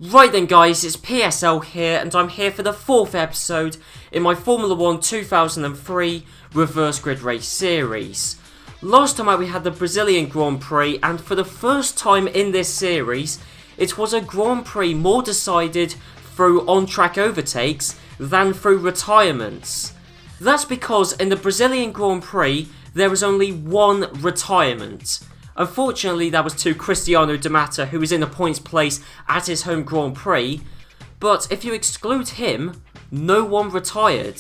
Right then guys, it's PSL here and I'm here for the 4th episode in my Formula 1 2003 Reverse Grid Race series. Last time out we had the Brazilian Grand Prix, and for the first time in this series it was a Grand Prix more decided through on-track overtakes than through retirements. That's because in the Brazilian Grand Prix there was only one retirement. Unfortunately, that was to Cristiano Di Matta, who was in the points place at his home Grand Prix. But if you exclude him, no one retired.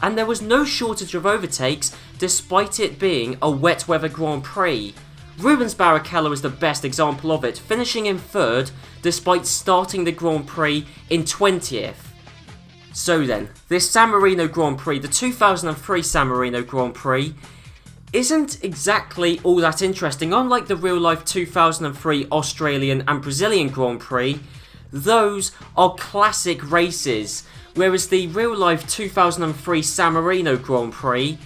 And there was no shortage of overtakes, despite it being a wet weather Grand Prix. Rubens Barrichello is the best example of it, finishing in 3rd, despite starting the Grand Prix in 20th. So then, this San Marino Grand Prix, the 2003 San Marino Grand Prix, isn't exactly all that interesting. Unlike the real life 2003 Australian and Brazilian Grand Prix, those are classic races, whereas the real life 2003 San Marino Grand Prix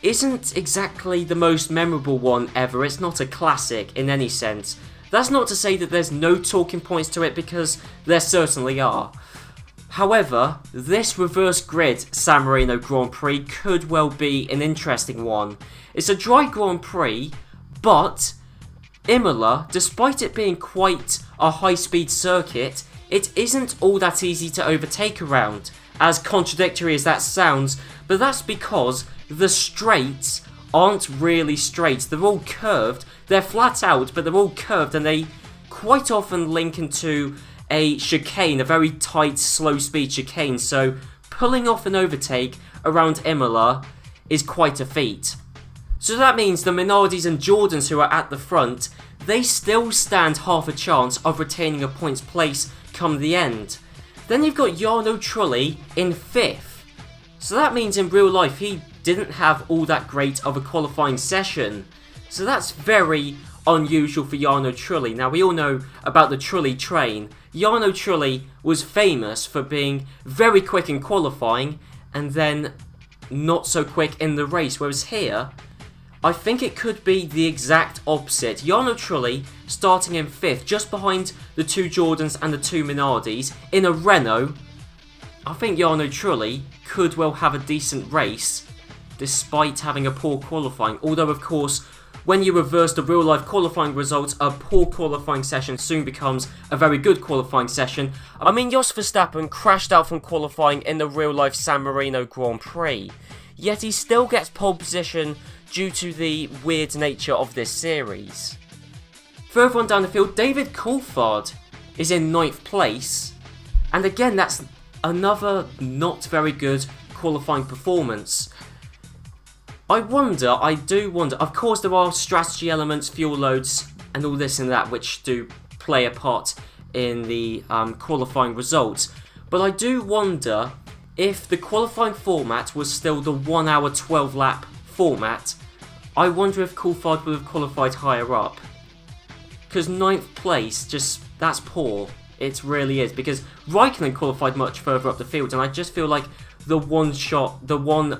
isn't exactly the most memorable one ever. It's not a classic in any sense. That's not to say that there's no talking points to it, because there certainly are. However, this reverse grid San Marino Grand Prix could well be an interesting one. It's a dry Grand Prix, but Imola, despite it being quite a high-speed circuit, it isn't all that easy to overtake around, as contradictory as that sounds, but that's because the straights aren't really straight. They're all curved, they're flat out, but they're all curved, and they quite often link into a chicane, a very tight, slow-speed chicane, so pulling off an overtake around Imola is quite a feat. So that means the Minardis and Jordans who are at the front, they still stand half a chance of retaining a points place come the end. Then you've got Jarno Trulli in 5th. So that means in real life he didn't have all that great of a qualifying session. So that's very unusual for Jarno Trulli. Now we all know about the Trulli train. Jarno Trulli was famous for being very quick in qualifying and then not so quick in the race, whereas here I think it could be the exact opposite. Jarno Trulli starting in 5th, just behind the 2 Jordans and the 2 Minardis in a Renault. I think Jarno Trulli could well have a decent race despite having a poor qualifying, although of course when you reverse the real life qualifying results, a poor qualifying session soon becomes a very good qualifying session. I mean, Jos Verstappen crashed out from qualifying in the real life San Marino Grand Prix, yet he still gets pole position due to the weird nature of this series. Further on down the field, David Coulthard is in 9th place, and again that's another not very good qualifying performance. I do wonder, of course there are strategy elements, fuel loads and all this and that which do play a part in the qualifying results, but I do wonder if the qualifying format was still the 1 hour 12 lap format. I wonder if Coulthard would have qualified higher up, because 9th place, that's poor. It really is, because Raikkonen qualified much further up the field, and I just feel like the 1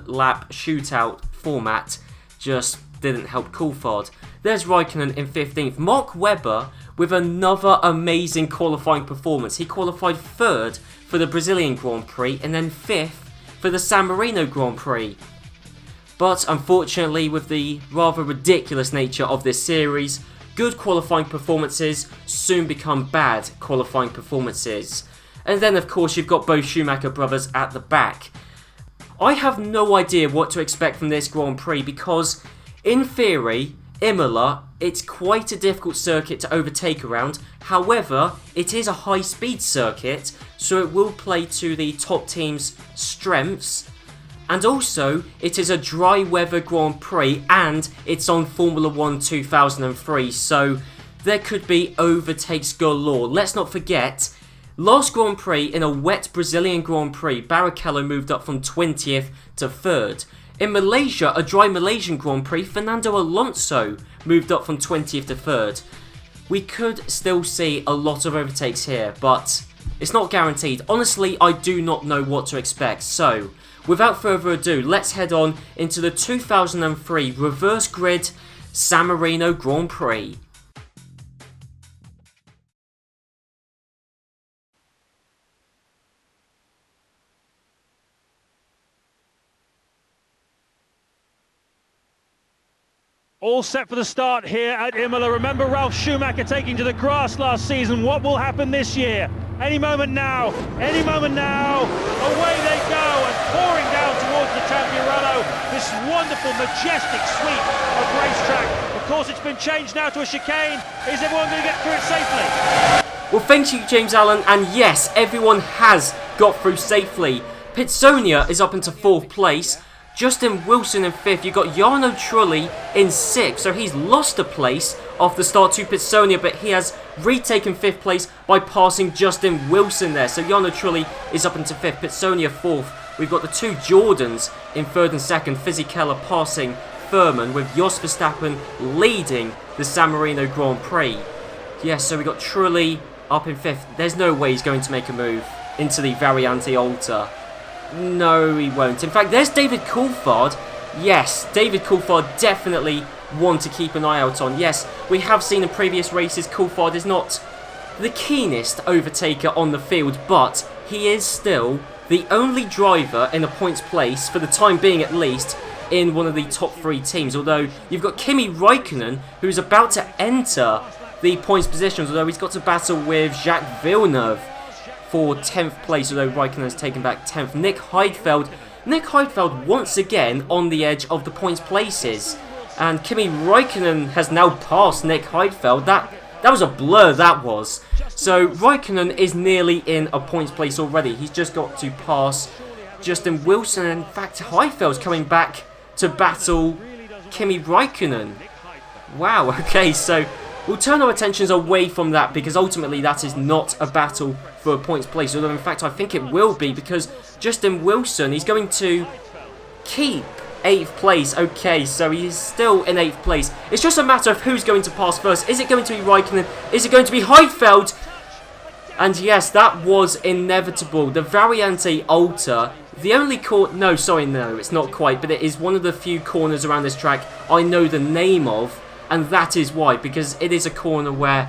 lap shootout format just didn't help Coulthard. There's Raikkonen in 15th. Mark Webber with another amazing qualifying performance. He qualified 3rd for the Brazilian Grand Prix and then 5th for the San Marino Grand Prix. But unfortunately, with the rather ridiculous nature of this series, good qualifying performances soon become bad qualifying performances. And then of course you've got both Schumacher brothers at the back. I have no idea what to expect from this Grand Prix, because in theory, Imola, it's quite a difficult circuit to overtake around. However, it is a high-speed circuit, so it will play to the top team's strengths. And also, it is a dry weather Grand Prix and it's on Formula 1 2003, so there could be overtakes galore. Let's not forget, last Grand Prix in a wet Brazilian Grand Prix, Barrichello moved up from 20th to 3rd. In Malaysia, a dry Malaysian Grand Prix, Fernando Alonso moved up from 20th to 3rd. We could still see a lot of overtakes here, but it's not guaranteed. Honestly, I do not know what to expect. So, without further ado, let's head on into the 2003 Reverse Grid San Marino Grand Prix. All set for the start here at Imola. Remember Ralf Schumacher taking to the grass last season. What will happen this year? Any moment now, any moment now. Away they go and pouring down towards the Tamburello. This wonderful, majestic sweep of racetrack. Of course, it's been changed now to a chicane. Is everyone going to get through it safely? Well, thank you, James Allen. And yes, everyone has got through safely. Pitsonia is up into 4th place. Justin Wilson in 5th. You've got Jarno Trulli in 6th. So he's lost a place off the start to Pitsonia, but he has retaken 5th place by passing Justin Wilson there. So Jarno Trulli is up into 5th. Pitsonia 4th. We've got the two Jordans in 3rd and 2nd. Fisichella passing Furman, with Jos Verstappen leading the San Marino Grand Prix. Yes, so we've got Trulli up in 5th. There's no way he's going to make a move into the Variante Alta. No, he won't. In fact, there's David Coulthard. Yes, David Coulthard definitely one to keep an eye out on. Yes, we have seen in previous races Coulthard is not the keenest overtaker on the field, but he is still the only driver in a points place, for the time being at least, in one of the top 3 teams. Although you've got Kimi Raikkonen, who's about to enter the points positions, although he's got to battle with Jacques Villeneuve for 10th place, although Raikkonen has taken back 10th. Nick Heidfeld once again on the edge of the points places, and Kimi Raikkonen has now passed Nick Heidfeld. That was a blur, that was. So Raikkonen is nearly in a points place already. He's just got to pass Justin Wilson. In fact, Heidfeld's coming back to battle Kimi Raikkonen. Wow, okay, so we'll turn our attentions away from that, because ultimately that is not a battle for a points place. Although in fact I think it will be, because Justin Wilson, he's going to keep 8th place. Okay, so he's still in 8th place. It's just a matter of who's going to pass first. Is it going to be Raikkonen? Is it going to be Heidfeld? And yes, that was inevitable. The Variante Alta, the only no, it's not quite, but it is one of the few corners around this track I know the name of. And that is why, because it is a corner where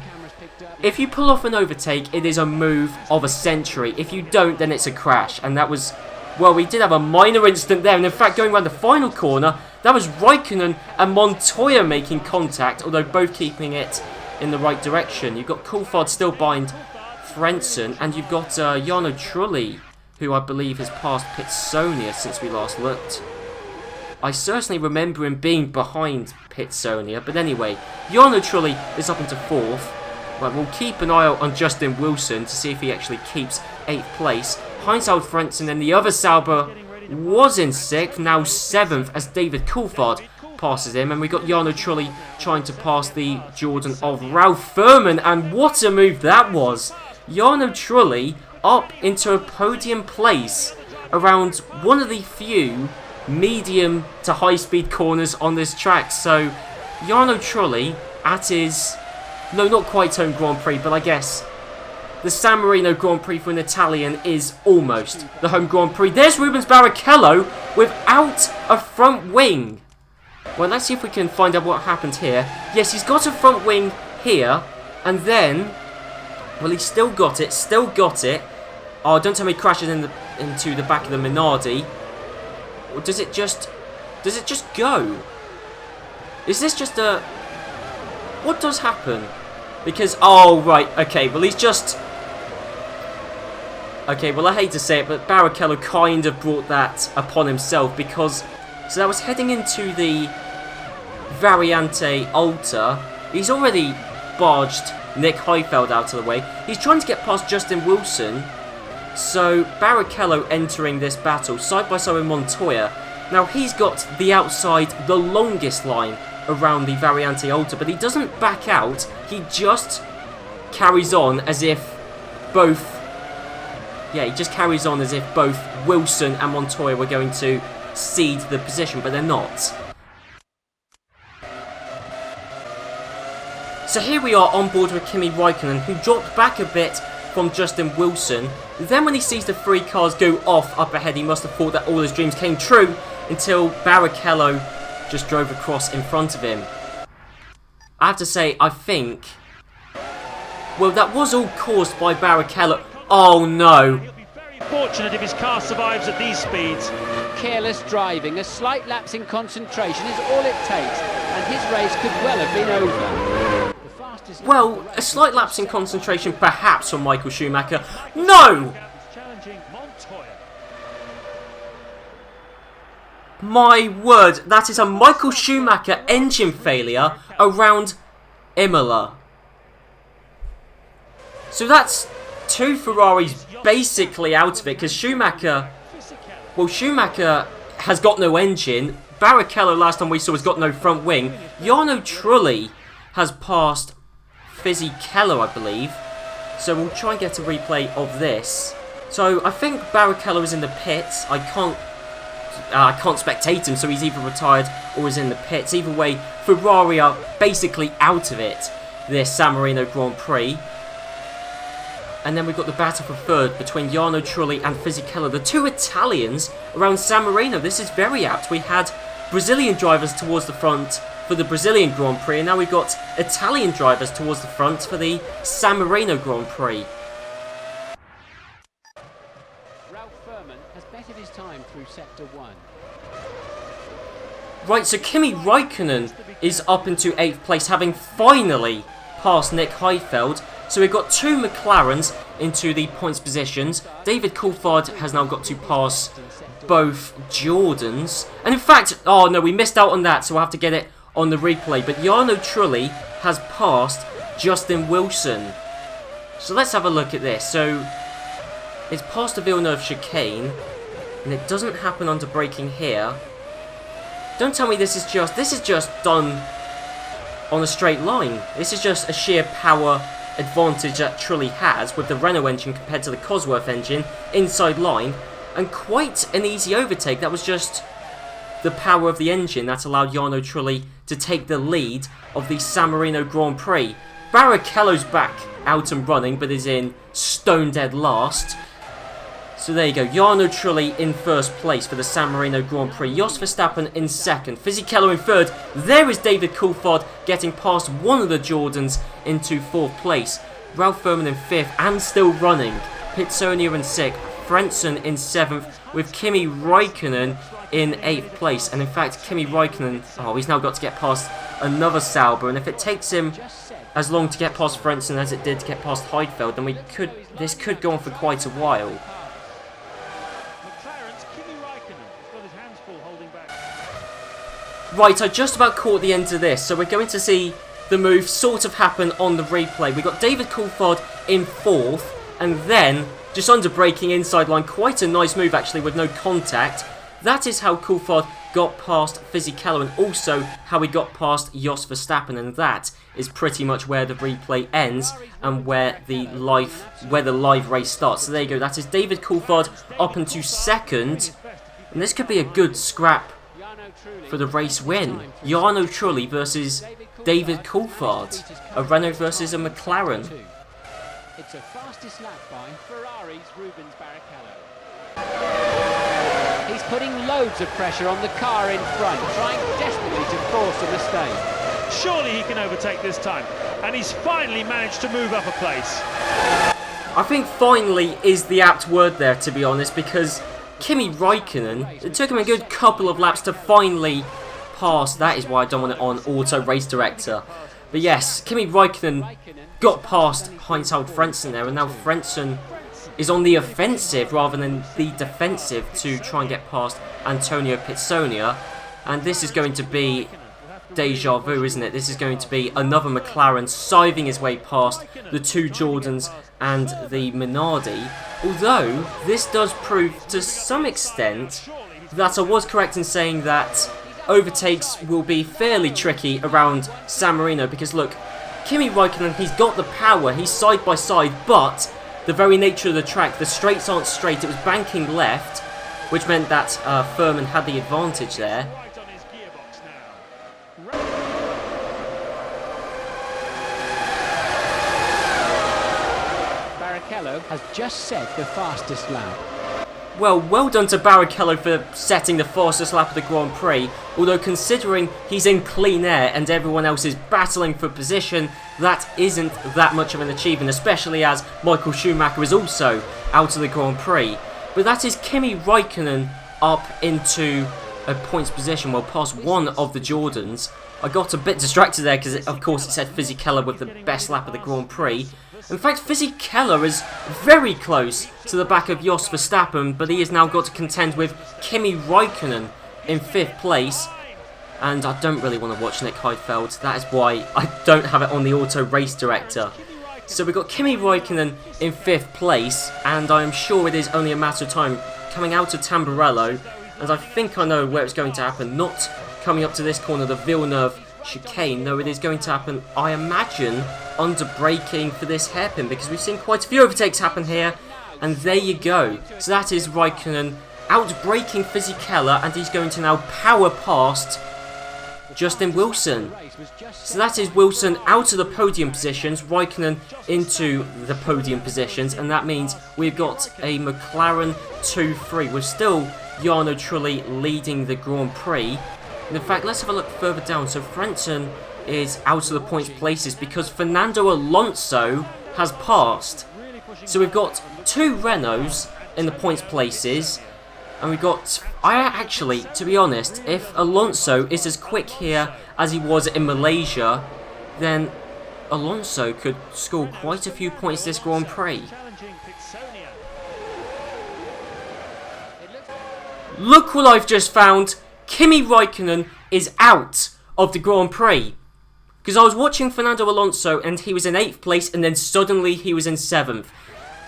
if you pull off an overtake, it is a move of a century. If you don't, then it's a crash. And that was, well, we did have a minor incident there. And in fact, going around the final corner, that was Raikkonen and Montoya making contact, although both keeping it in the right direction. You've got Coulthard still behind Frentzen, and you've got Jarno Trulli, who I believe has passed Pitsonia since we last looked. I certainly remember him being behind Pitsonia, but anyway, Jarno Trulli is up into 4th. Right, we'll keep an eye out on Justin Wilson to see if he actually keeps 8th place. Heinz-Harald Frentzen and the other Sauber was in 6th, now 7th, as David Coulthard passes him. And we got Jarno Trulli trying to pass the Jordan of Ralf Furman, and what a move that was! Jarno Trulli up into a podium place around one of the few medium to high speed corners on this track. So Jarno Trulli at his, no, not quite home Grand Prix, but I guess the San Marino Grand Prix for an Italian is almost the home Grand Prix. There's Rubens Barrichello without a front wing. Well, let's see if we can find out what happened here. Yes, he's got a front wing here, and then, well, he's still got it. Oh, don't tell me he crashes into the back of the Minardi. Or does it just go? Is this just a... What does happen? Because, oh, right, okay, well, he's just... Okay, well, I hate to say it, but Barrichello kind of brought that upon himself, because... So that was heading into the Variante Alta. He's already barged Nick Heidfeld out of the way. He's trying to get past Justin Wilson. So Barrichello entering this battle side by side with Montoya. Now he's got the outside, the longest line around the Variante Alta, but he doesn't back out. He just carries on as if both... Yeah, he just carries on as if both Wilson and Montoya were going to cede the position, but they're not. So here we are on board with Kimi Raikkonen, who dropped back a bit from Justin Wilson. Then when he sees the three cars go off up ahead, he must have thought that all his dreams came true until Barrichello just drove across in front of him. I have to say, I think... Well, that was all caused by Barrichello. Oh no! He'll be very fortunate if his car survives at these speeds. Careless driving, a slight lapse in concentration is all it takes, and his race could well have been over. Well, a slight lapse in concentration perhaps from Michael Schumacher. No! My word, that is a Michael Schumacher engine failure around Imola. So that's two Ferraris basically out of it, because Schumacher has got no engine. Barrichello, last time we saw, has got no front wing. Jarno Trulli has passed Fisichella, I believe. So we'll try and get a replay of this. So I think Barrichello is in the pits. I can't spectate him, so he's either retired or is in the pits. Either way, Ferrari are basically out of it, this San Marino Grand Prix. And then we've got the battle for third between Jarno Trulli and Fisichella, the two Italians around San Marino. This is very apt. We had Brazilian drivers towards the front for the Brazilian Grand Prix, and now we've got Italian drivers towards the front for the San Marino Grand Prix. Ralph Furman has betted his time through sector 1. Right, so Kimi Raikkonen is up into 8th place, having finally passed Nick Heidfeld. So we've got two McLarens into the points positions. David Coulthard has now got to pass both Jordans. And in fact, oh no, we missed out on that, so we'll have to get it on the replay. But Jarno Trulli has passed Justin Wilson. So let's have a look at this. So it's past the Villeneuve chicane, and it doesn't happen under braking here. Don't tell me this is just done on a straight line. This is just a sheer power advantage that Trulli has with the Renault engine compared to the Cosworth engine inside line, and quite an easy overtake. That was just the power of the engine that allowed Jarno Trulli to take the lead of the San Marino Grand Prix. Barrichello's back out and running, but is in stone dead last. So there you go, Jarno Trulli in first place for the San Marino Grand Prix. Jos Verstappen in second, Fisichella in third. There is David Coulthard getting past one of the Jordans into fourth place. Ralph Furman in fifth and still running. Pitsonia in sixth, Frentzen in seventh, with Kimi Raikkonen in eighth place. And in fact, Kimi Raikkonen, he's now got to get past another Sauber, and if it takes him as long to get past Frentzen as it did to get past Heidfeld, then this could go on for quite a while. Right, I just about caught the end of this, so we're going to see the move sort of happen on the replay. We got David Coulthard in fourth, and then just under braking inside line. Quite a nice move actually with no contact. That is how Coulthard got past Fisichella, and also how he got past Jos Verstappen, and that is pretty much where the replay ends and where the live race starts. So there you go. That is David Coulthard up into second, and this could be a good scrap for the race win. Jarno Trulli versus David Coulthard. A Renault versus a McLaren. It's a fastest lap by Ferrari's Rubens Barrichello. He's putting loads of pressure on the car in front, trying desperately to force a mistake. Surely he can overtake this time, and he's finally managed to move up a place. I think finally is the apt word there, to be honest, because Kimi Raikkonen, it took him a good couple of laps to finally pass. That is why I don't want it on Auto Race Director. But yes, Kimi Raikkonen got past Heinz-Harald Frentzen there, and now Frentzen is on the offensive rather than the defensive to try and get past Antonio Pitsonia. And this is going to be deja vu, isn't it? This is going to be another McLaren scything his way past the two Jordans and the Minardi. Although, this does prove to some extent that I was correct in saying that overtakes will be fairly tricky around San Marino, because look, Kimi Raikkonen, he's got the power, he's side by side, but the very nature of the track, the straights aren't straight, it was banking left, which meant that Furman had the advantage there. Has just set the fastest lap. Well done to Barrichello for setting the fastest lap of the Grand Prix, although considering he's in clean air and everyone else is battling for position, that isn't that much of an achievement, especially as Michael Schumacher is also out of the Grand Prix. But that is Kimi Raikkonen up into a points position, well past one of the Jordans. I got a bit distracted there because of course it said Fisichella with the best lap of the Grand Prix. In fact, Fisichella is very close to the back of Jos Verstappen, but he has now got to contend with Kimi Raikkonen in 5th place. And I don't really want to watch Nick Heidfeld, that is why I don't have it on the auto race director. So we've got Kimi Raikkonen in 5th place, and I'm sure it is only a matter of time coming out of Tamburello, and I think I know where it's going to happen, not coming up to this corner, the Villeneuve chicane. No, it is going to happen, I imagine, under braking for this hairpin, because we've seen quite a few overtakes happen here, and there you go. So that is Raikkonen out braking Fisichella, and he's going to now power past Justin Wilson. So that is Wilson out of the podium positions, Raikkonen into the podium positions, and that means we've got a McLaren 2-3. We're still Jarno Trulli leading the Grand Prix. And in fact, let's have a look further down. So Frentzen is out of the points places because Fernando Alonso has passed. So we've got 2 Renaults in the points places. And we've got, actually, to be honest, if Alonso is as quick here as he was in Malaysia, then Alonso could score quite a few points this Grand Prix. Look what I've just found. Kimi Raikkonen is out of the Grand Prix. Because I was watching Fernando Alonso and he was in 8th place and then suddenly he was in 7th.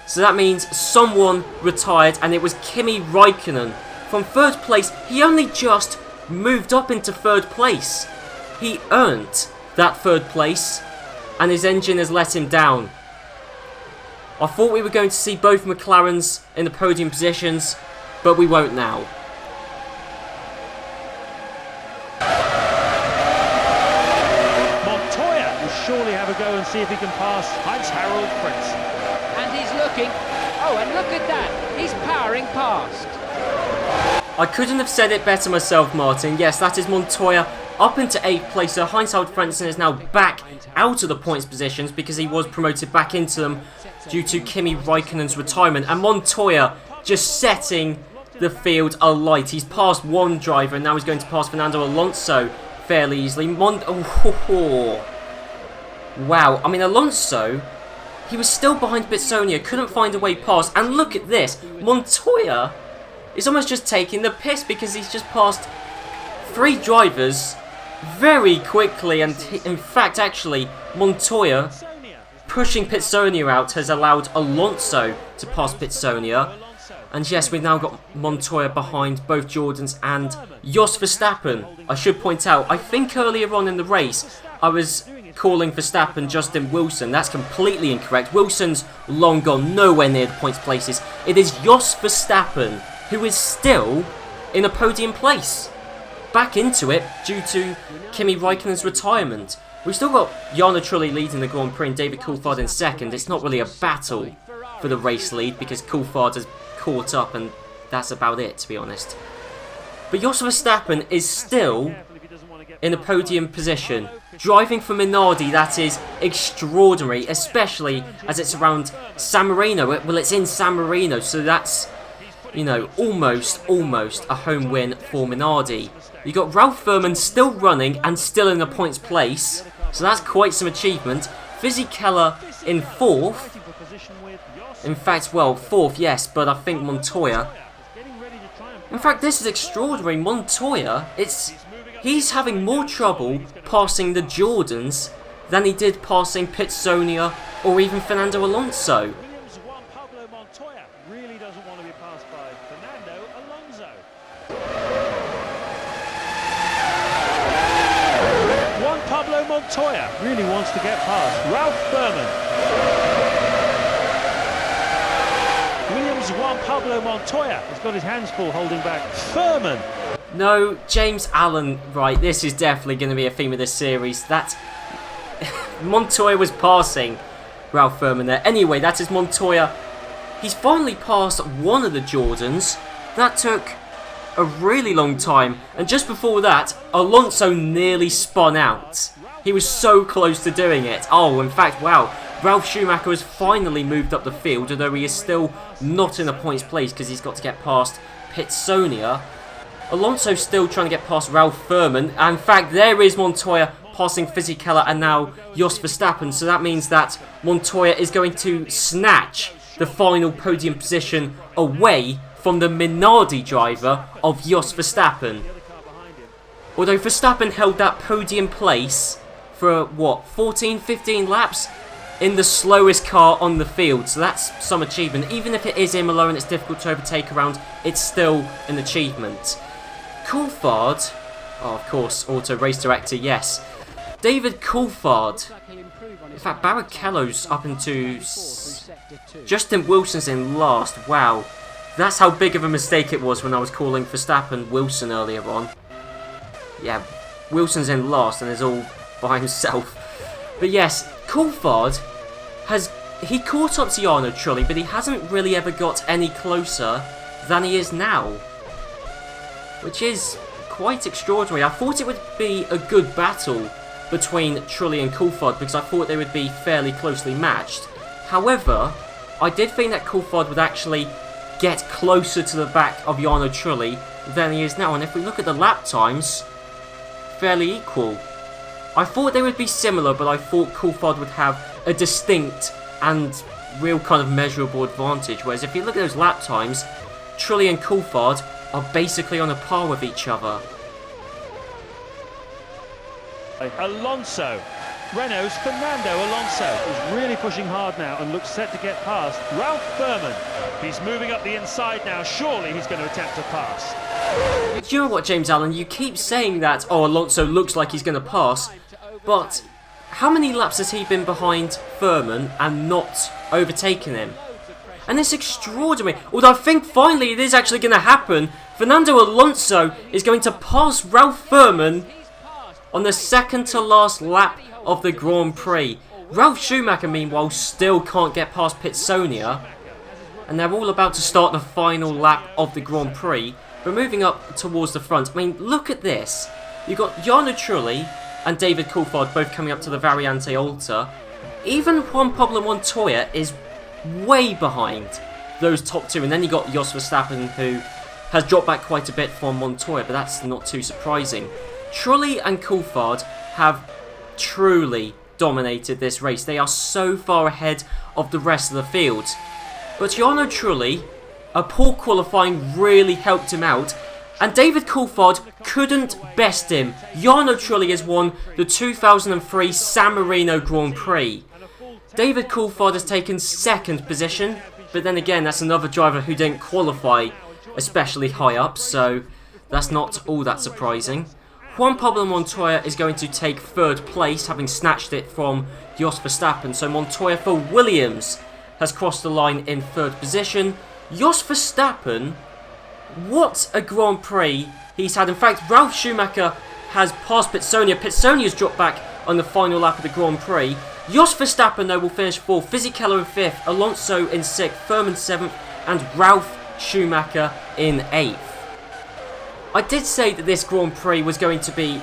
So that means someone retired and it was Kimi Raikkonen. From 3rd place, he only just moved up into 3rd place. He earned that 3rd place and his engine has let him down. I thought we were going to see both McLarens in the podium positions, but we won't now. Surely have a go and see if he can pass Heinz-Harald Frentzen. And he's looking. Oh, and look at that. He's powering past. I couldn't have said it better myself, Martin. Yes, that is Montoya up into 8th place. So Heinz-Harald Frentzen is now back out of the points positions because he was promoted back into them due to Kimi Raikkonen's retirement. And Montoya just setting the field alight. He's passed one driver and now he's going to pass Fernando Alonso fairly easily. Wow, I mean Alonso, he was still behind Bitsonia, couldn't find a way past, and look at this, Montoya is almost just taking the piss because he's just passed 3 drivers very quickly, and in fact actually Montoya pushing Bitsonia out has allowed Alonso to pass Bitsonia, and yes, we've now got Montoya behind both Jordans and Jos Verstappen. I should point out, I think earlier on in the race I was calling Verstappen Justin Wilson. That's completely incorrect. Wilson's long gone, nowhere near the points places. It is Jos Verstappen who is still in a podium place. Back into it due to Kimi Raikkonen's retirement. We've still got Jarno Trulli leading the Grand Prix and David Coulthard in 2nd. It's not really a battle for the race lead because Coulthard has caught up and that's about it, to be honest. But Jos Verstappen is still in a podium position, driving for Minardi. That is extraordinary, especially as it's around San Marino. Well, it's in San Marino, so that's, you know, almost a home win for Minardi. You got Ralph Furman still running and still in the points place, so that's quite some achievement. Fisichella in 4th. In fact, well, 4th, yes, but I think Montoya. In fact, this is extraordinary. Montoya, he's having more trouble passing the Jordans than he did passing Pitsonia or even Fernando Alonso. Montoya really wants to get past Ralph Furman. Williams Juan Pablo Montoya has got his hands full holding back Furman. No, James Allen, right, this is definitely going to be a theme of this series. That Montoya was passing Ralph Furman there. Anyway, that is Montoya. He's finally passed one of the Jordans. That took a really long time. And just before that, Alonso nearly spun out. He was so close to doing it. Oh, in fact, wow. Ralf Schumacher has finally moved up the field, although he is still not in a points place because he's got to get past Pitsonia. Alonso's still trying to get past Ralph Furman. And in fact, there is Montoya passing Fisichella and now Jos Verstappen. So that means that Montoya is going to snatch the final podium position away from the Minardi driver of Jos Verstappen. Although Verstappen held that podium place for, what, 14, 15 laps in the slowest car on the field. So that's some achievement. Even if it is Imola and it's difficult to overtake around, it's still an achievement. Coulthard, oh, of course, Auto Race Director, yes. David Coulthard. In fact, Barrichello's up into... Justin Wilson's in last. Wow. That's how big of a mistake it was when I was calling Verstappen Wilson earlier on. Yeah, Wilson's in last and is all by himself. But yes, Coulthard he caught up to Jarno Trulli, but he hasn't really ever got any closer than he is now. Which is quite extraordinary. I thought it would be a good battle between Trulli and Coulthard because I thought they would be fairly closely matched. However, I did think that Coulthard would actually get closer to the back of Jarno Trulli than he is now. And if we look at the lap times, fairly equal. I thought they would be similar, but I thought Coulthard would have a distinct and real kind of measurable advantage. Whereas if you look at those lap times, Trulli and Coulthard are basically on a par with each other. Alonso, Renault's Fernando Alonso is really pushing hard now and looks set to get past Ralph Furman. He's moving up the inside now. Surely he's going to attempt to pass. Do you know what, James Allen? You keep saying that, oh, Alonso looks like he's going to pass, but how many laps has he been behind Furman and not overtaken him? And it's extraordinary. Although I think finally it is actually going to happen. Fernando Alonso is going to pass Ralph Furman on the second to last lap of the Grand Prix. Ralf Schumacher, meanwhile, still can't get past Pitsonia. And they're all about to start the final lap of the Grand Prix. But moving up towards the front, I mean, look at this. You've got Jarno Trulli and David Coulthard both coming up to the Variante Alta. Even Juan Pablo Montoya is way behind those top two. And then you got Jos Verstappen, who has dropped back quite a bit from Montoya, but that's not too surprising. Trulli and Coulthard have truly dominated this race. They are so far ahead of the rest of the field. But Jarno Trulli, a poor qualifying really helped him out, and David Coulthard couldn't best him. Jarno Trulli has won the 2003 San Marino Grand Prix. David Coulthard has taken second position, but then again, that's another driver who didn't qualify especially high up, so that's not all that surprising. Juan Pablo Montoya is going to take third place, having snatched it from Jos Verstappen. So Montoya for Williams has crossed the line in third position. Jos Verstappen, what a Grand Prix he's had. In fact, Ralf Schumacher has passed Pitsonia. Pitsonia's dropped back on the final lap of the Grand Prix. Jos Verstappen, though, will finish fourth. Fisichella in fifth. Alonso in sixth. Furman seventh. And Ralf Schumacher in eighth. I did say that this Grand Prix was going to be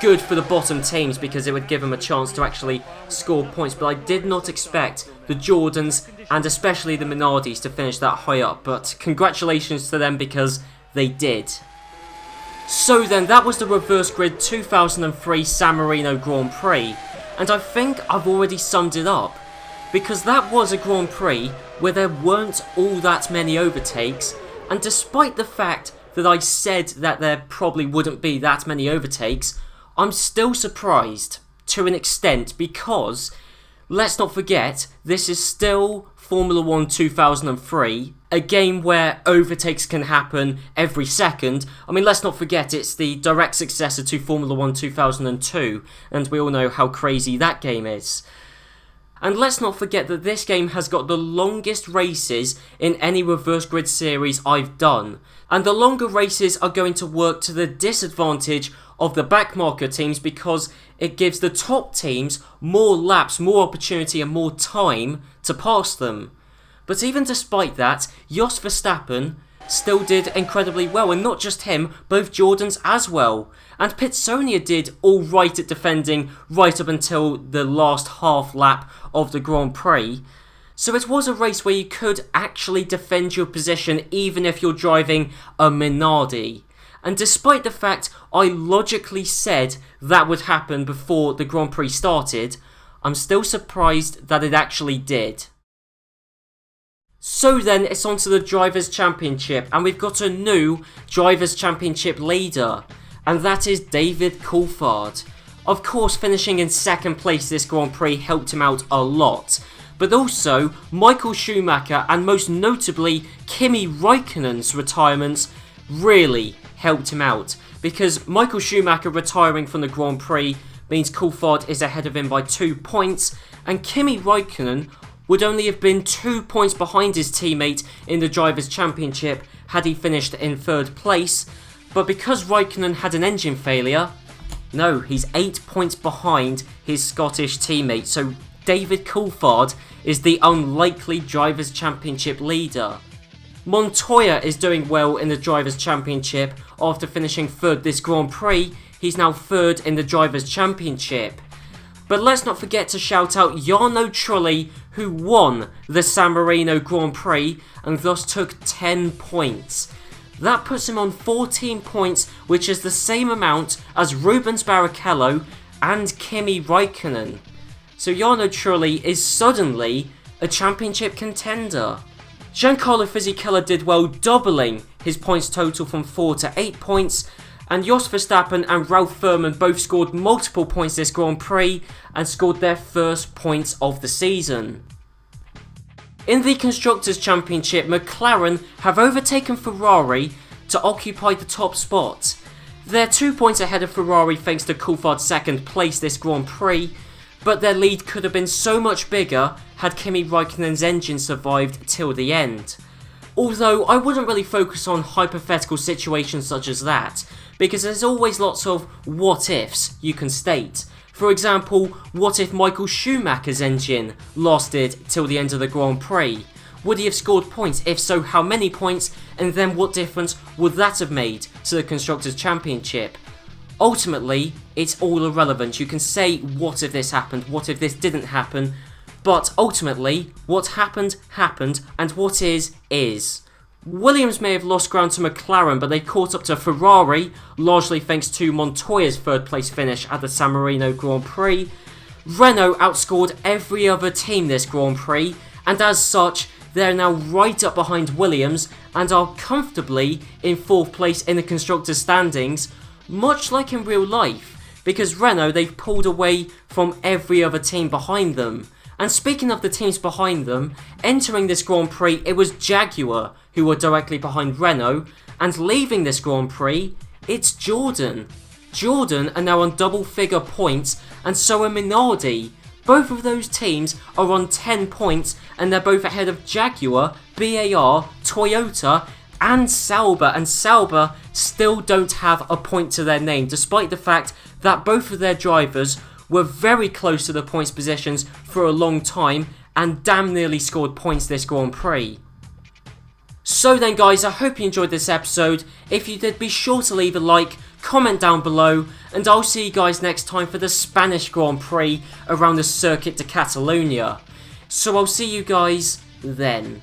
good for the bottom teams because it would give them a chance to actually score points, but I did not expect the Jordans and especially the Minardis to finish that high up, but congratulations to them because they did. So then, that was the Reverse Grid 2003 San Marino Grand Prix, and I think I've already summed it up, because that was a Grand Prix where there weren't all that many overtakes, and despite the fact that I said that there probably wouldn't be that many overtakes, I'm still surprised to an extent because, let's not forget, this is still Formula 1 2003, a game where overtakes can happen every second. I mean, let's not forget it's the direct successor to Formula 1 2002, and we all know how crazy that game is. And let's not forget that this game has got the longest races in any reverse grid series I've done. And the longer races are going to work to the disadvantage of the backmarker teams because it gives the top teams more laps, more opportunity and more time to pass them. But even despite that, Jos Verstappen still did incredibly well, and not just him, both Jordans as well. And Pitsonia did alright at defending right up until the last half lap of the Grand Prix. So it was a race where you could actually defend your position even if you're driving a Minardi. And despite the fact I logically said that would happen before the Grand Prix started, I'm still surprised that it actually did. So then it's on to the Drivers' Championship, and we've got a new Drivers' Championship leader, and that is David Coulthard. Of course, finishing in second place this Grand Prix helped him out a lot, but also Michael Schumacher and most notably Kimi Raikkonen's retirements really helped him out, because Michael Schumacher retiring from the Grand Prix means Coulthard is ahead of him by 2 points, and Kimi Raikkonen would only have been 2 points behind his teammate in the Drivers' Championship had he finished in third place, but because Raikkonen had an engine failure, no, he's 8 points behind his Scottish teammate, so David Coulthard is the unlikely Drivers' Championship leader. Montoya is doing well in the Drivers' Championship after finishing third this Grand Prix. He's now third in the Drivers' Championship. But let's not forget to shout out Jarno Trulli, who won the San Marino Grand Prix and thus took 10 points. That puts him on 14 points, which is the same amount as Rubens Barrichello and Kimi Raikkonen. So Jarno Trulli is suddenly a championship contender. Giancarlo Fisichella did well, doubling his points total from 4 to 8 points, and Jos Verstappen and Ralf Furman both scored multiple points this Grand Prix and scored their first points of the season. In the Constructors' Championship, McLaren have overtaken Ferrari to occupy the top spot. They're 2 points ahead of Ferrari thanks to Coulthard's second place this Grand Prix, but their lead could have been so much bigger had Kimi Raikkonen's engine survived till the end. Although I wouldn't really focus on hypothetical situations such as that, because there's always lots of what ifs you can state. For example, what if Michael Schumacher's engine lasted till the end of the Grand Prix? Would he have scored points? If so, how many points? And then what difference would that have made to the Constructors' Championship? Ultimately, it's all irrelevant. You can say, what if this happened? What if this didn't happen? But ultimately, what happened, happened, and what is. Williams may have lost ground to McLaren, but they caught up to Ferrari, largely thanks to Montoya's third place finish at the San Marino Grand Prix. Renault outscored every other team this Grand Prix, and as such, they're now right up behind Williams and are comfortably in fourth place in the Constructors' standings, much like in real life, because Renault, they've pulled away from every other team behind them. And speaking of the teams behind them, entering this Grand Prix, it was Jaguar who were directly behind Renault, and leaving this Grand Prix, it's Jordan. Jordan are now on double-figure points, and so are Minardi. Both of those teams are on 10 points, and they're both ahead of Jaguar, BAR, Toyota, and Sauber still don't have a point to their name, despite the fact that both of their drivers were very close to the points positions for a long time and damn nearly scored points this Grand Prix. So then guys, I hope you enjoyed this episode. If you did, be sure to leave a like, comment down below, and I'll see you guys next time for the Spanish Grand Prix around the Circuit de Catalunya. So I'll see you guys then.